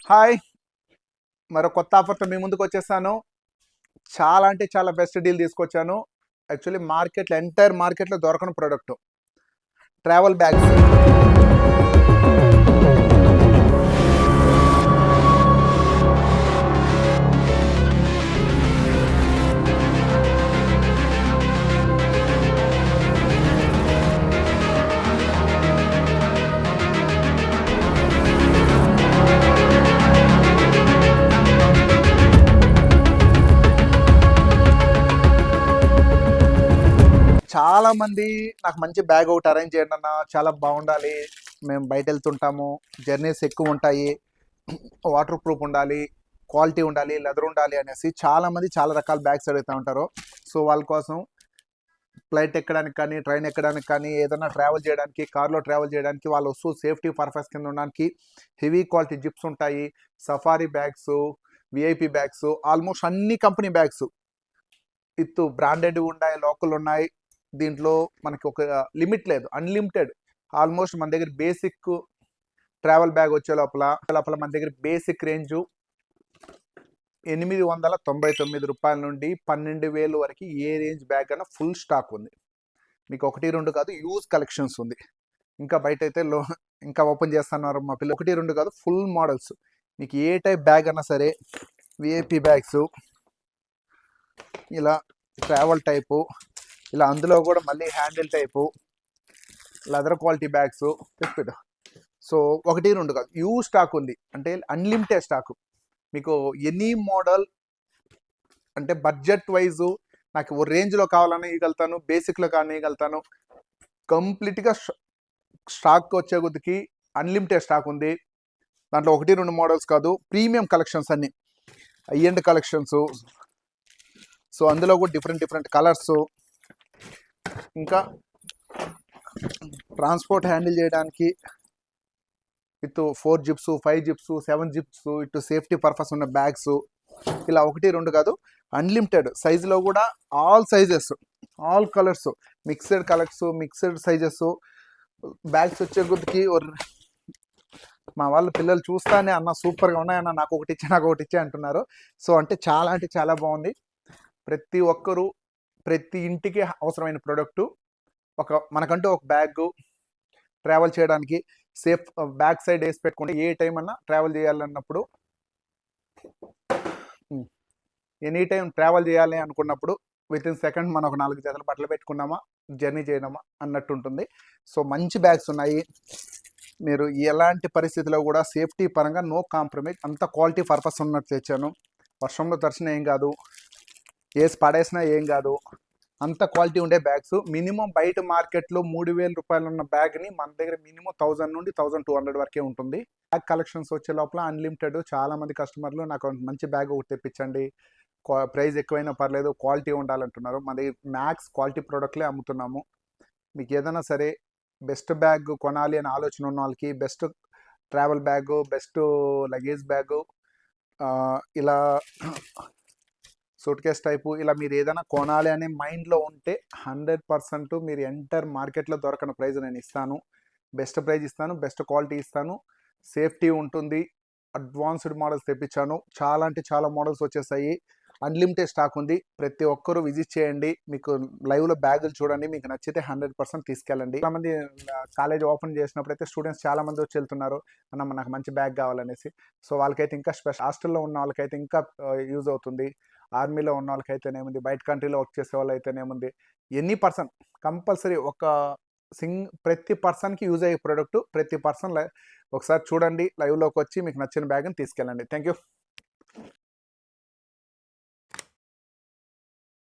Hi! మరో కొత్త ఆఫర్‌తో మీ ముందుకొచ్చేసాను. చాలా అంటే చాలా బెస్ట్ డీల్ తీసుకొచ్చాను. యాక్చువల్లీ ఎంటైర్ మార్కెట్‌లో దొరకని ప్రొడక్టు. Travel bags. చాలామంది నాకు మంచి బ్యాగ్ ఒకటి అరేంజ్ చేయండి అన్న, చాలా బాగుండాలి, మేము బయటెళ్తుంటాము, జర్నీస్ ఎక్కువుంటాయి, వాటర్ ప్రూఫ్ ఉండాలి, క్వాలిటీ ఉండాలి, లెదర్ ఉండాలి అనేసి చాలామంది చాలా రకాల బ్యాగ్స్ అడుగుతూ ఉంటారు. సో వాళ్ళ కోసం ఫ్లైట్ ఎక్కడానికి కానీ, ట్రైన్ ఎక్కడానికి కానీ, ఏదైనా ట్రావెల్ చేయడానికి, కార్‌లో ట్రావెల్ చేయడానికి, వాళ్ళ వస్తువు సేఫ్టీ పర్పస్ కింద ఉండడానికి హెవీ క్వాలిటీ జిప్స్ ఉంటాయి. Safari bags, VIP bags, almost అన్ని కంపెనీ బ్యాగ్స్ విత్ బ్రాండెడ్ ఉన్నాయి, లోకల్ ఉన్నాయి. దీంట్లో మనకి ఒక లిమిట్ లేదు, అన్లిమిటెడ్. ఆల్మోస్ట్ మన దగ్గర బేసిక్ ట్రావెల్ బ్యాగ్ వచ్చే లోపల లోపల మన దగ్గర బేసిక్ రేంజు రూ. 899 నుండి 12,000 వరకు ఏ రేంజ్ బ్యాగ్ అన్నా ఫుల్ స్టాక్ ఉంది. మీకు 1, 2 కాదు, యూజ్ కలెక్షన్స్ ఉంది. ఇంకా బయట అయితే ఇంకా ఓపెన్ చేస్తున్నారు మా పిల్లలు. 1, 2 కాదు, ఫుల్ మోడల్స్. మీకు ఏ టైప్ బ్యాగ్ అన్నా సరే, విఐపి బ్యాగ్స్, ఇలా ట్రావెల్ టైపు, ఇలా అందులో కూడా మళ్ళీ handle type, leather quality bags చెప్పాడు. సో 1, 2 కాదు, స్టాక్ ఉంది. అంటే అన్లిమిటెడ్ స్టాక్. మీకు ఎనీ మోడల్, అంటే బడ్జెట్ వైజు నాకు ఓ రేంజ్లో కావాలని ఇవ్వగలుగుతాను, బేసిక్లో కానీ ఇవ్వగలుగుతాను. కంప్లీట్గా స్టాక్ వచ్చే కొద్దికి అన్లిమిటెడ్ స్టాక్ ఉంది. దాంట్లో 1, 2 మోడల్స్ కాదు, ప్రీమియం కలెక్షన్స్ అన్నీ, హై ఎండ్ కలెక్షన్స్. సో అందులో కూడా డిఫరెంట్ కలర్స్, ఇంకా ట్రాన్స్పోర్ట్ హ్యాండిల్ చేయడానికి విత్ 4 జిప్స్, 5 జిప్స్, 7 జిప్స్, ఇటు సేఫ్టీ పర్పస్ ఉన్న బ్యాగ్స్. ఇలా 1, 2 కాదు, అన్లిమిటెడ్ సైజులో కూడా all sizes, all colours, mixed colours, mixed sizes bags వచ్చే కొద్దికి మా వాళ్ళ పిల్లలు చూస్తానే అన్న సూపర్గా ఉన్నాయన్న, నాకు ఒకటి ఇచ్చే అంటున్నారు. సో అంటే చాలా బాగుంది. ప్రతి ఒక్కరూ ప్రతి ఇంటికి అవసరమైన ప్రోడక్టు. మనకంటూ ఒక బ్యాగ్ ట్రావెల్ చేయడానికి సేఫ్ బ్యాక్ సైడ్ వేసి పెట్టుకుంటే ఏ టైం అన్నా ట్రావెల్ చేయాలన్నప్పుడు, ఎనీ టైం ట్రావెల్ చేయాలి అనుకున్నప్పుడు విత్ ఇన్ సెకండ్ మనం ఒక 4 జతల బట్టలు పెట్టుకున్నామా, జర్నీ చేయడమా అన్నట్టు ఉంటుంది. సో మంచి బ్యాగ్స్ ఉన్నాయి. మీరు ఎలాంటి పరిస్థితిలో కూడా సేఫ్టీ పరంగా నో కాంప్రమైజ్, అంత క్వాలిటీ పర్పస్ ఉన్నట్టు తెచ్చాను. వర్షంలో తడిచినా ఏం కాదు, వేసి పడేసినా ఏం కాదు, అంత క్వాలిటీ ఉండే బ్యాగ్స్. మినిమం బయట మార్కెట్లో 3,000 ఉన్న బ్యాగ్ని మన దగ్గర మినిమం 1000 నుండి 1200 వరకే ఉంటుంది. బ్యాగ్ కలెక్షన్స్ వచ్చే లోపల అన్లిమిటెడ్. చాలామంది కస్టమర్లు నాకు మంచి బ్యాగ్ ఒకటి తెప్పించండి, ప్రైస్ ఎక్కువైనా పర్లేదు, క్వాలిటీ ఉండాలంటున్నారు. మన దగ్గర మ్యాక్స్ క్వాలిటీ ప్రోడక్ట్లే అమ్ముతున్నాము. మీకు ఏదైనా సరే బెస్ట్ బ్యాగ్ కొనాలి అని ఆలోచన ఉన్న వాళ్ళకి, best travel bag, best luggage bag, ఇలా సూట్ కేస్ టైపు, ఇలా మీరు ఏదైనా కొనాలి అనే మైండ్లో ఉంటే 100% మీరు ఎంటర్ మార్కెట్లో దొరకని ప్రైస్ నేను ఇస్తాను. బెస్ట్ ప్రైస్ ఇస్తాను, బెస్ట్ క్వాలిటీ ఇస్తాను, సేఫ్టీ ఉంటుంది. అడ్వాన్స్డ్ మోడల్స్ తెప్పించాను. చాలా అంటే చాలా మోడల్స్ వచ్చేసాయి. అన్లిమిటెడ్ స్టాక్ ఉంది. ప్రతి ఒక్కరూ విజిట్ చేయండి, మీకు లైవ్లో బ్యాగులు చూడండి, మీకు నచ్చితే 100% తీసుకెళ్ళండి. చాలామంది కాలేజ్ ఓపెన్ చేసినప్పుడు అయితే స్టూడెంట్స్ చాలామంది వచ్చి వెళ్తున్నారు, అన్న నాకు మంచి బ్యాగ్ కావాలనేసి. సో వాళ్ళకైతే ఇంకా స్పెషల్, హాస్టల్లో ఉన్న వాళ్ళకైతే ఇంకా యూజ్ అవుతుంది. ఆర్మీలో ఉన్న వాళ్ళకైతేనేముంది, బయట కంట్రీలో వర్క్ చేసే వాళ్ళు అయితేనేముంది, ఎనీ పర్సన్ కంపల్సరీ ప్రతి పర్సన్కి యూజ్ అయ్యే ప్రోడక్ట్. ప్రతి పర్సన్ ఒకసారి చూడండి, లైవ్లోకి వచ్చి మీకు నచ్చిన బ్యాగ్ని తీసుకెళ్ళండి. Thank you.